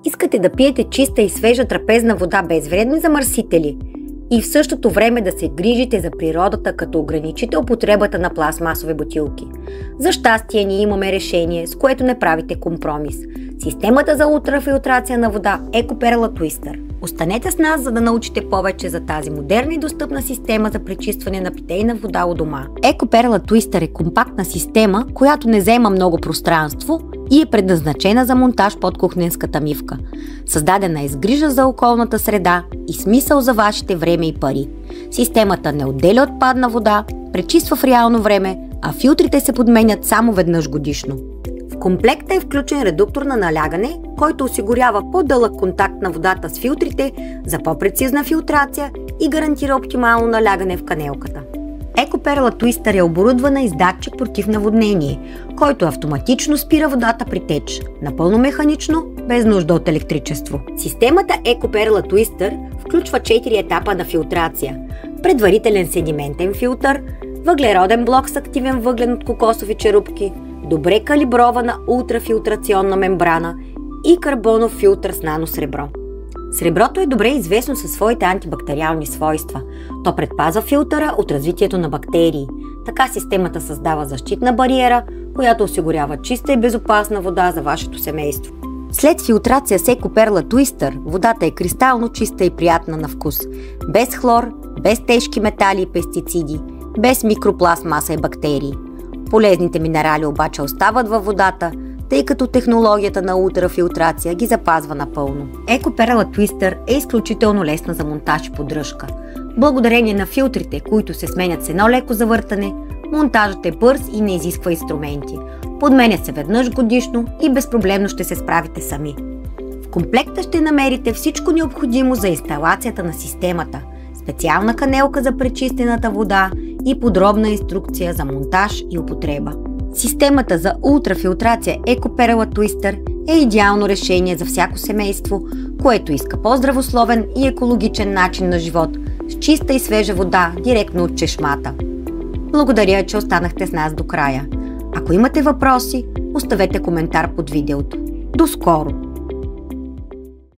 Искате да пиете чиста и свежа трапезна вода без вредни замърсители и в същото време да се грижите за природата, като ограничите употребата на пластмасови бутилки. За щастие ние имаме решение, с което не правите компромис. Системата за ултрафилтрация на вода EcoPerla Twister. Останете с нас, за да научите повече за тази модерна и достъпна система за пречистване на питейна вода у дома. EcoPerla Twister е компактна система, която не заема много пространство и е предназначена за монтаж под кухненската мивка. Създадена е с грижа за околната среда и смисъл за вашите време и пари. Системата не отделя отпадна вода, пречиства в реално време, а филтрите се подменят само веднъж годишно. В комплекта е включен редуктор на налягане, който осигурява по-дълъг контакт на водата с филтрите за по-прецизна филтрация и гарантира оптимално налягане в канелката. EcoPerla Twister е оборудвана и с датчик против наводнение, който автоматично спира водата при теч, напълно механично, без нужда от електричество. Системата EcoPerla Twister включва 4 етапа на филтрация: предварителен седиментен филтър, въглероден блок с активен въглен от кокосови черупки, добре калибрована ултрафилтрационна мембрана и карбонов филтър с наносребро. Среброто е добре известно със своите антибактериални свойства. То предпазва филтъра от развитието на бактерии. Така системата създава защитна бариера, която осигурява чиста и безопасна вода за вашето семейство. След филтрация с EcoPerla Twister, водата е кристално чиста и приятна на вкус. Без хлор, без тежки метали и пестициди, без микропластмаса и бактерии. Полезните минерали обаче остават във водата, тъй като технологията на ултрафилтрация ги запазва напълно. EcoPerla Twister е изключително лесна за монтаж и поддръжка. Благодарение на филтрите, които се сменят с едно леко завъртане, монтажът е бърз и не изисква инструменти. Подменя се веднъж годишно и безпроблемно ще се справите сами. В комплекта ще намерите всичко необходимо за инсталацията на системата, специална канелка за пречистената вода и подробна инструкция за монтаж и употреба. Системата за ултрафилтрация EcoPerla Twister е идеално решение за всяко семейство, което иска по-здравословен и екологичен начин на живот с чиста и свежа вода директно от чешмата. Благодаря, че останахте с нас до края. Ако имате въпроси, оставете коментар под видеото. До скоро!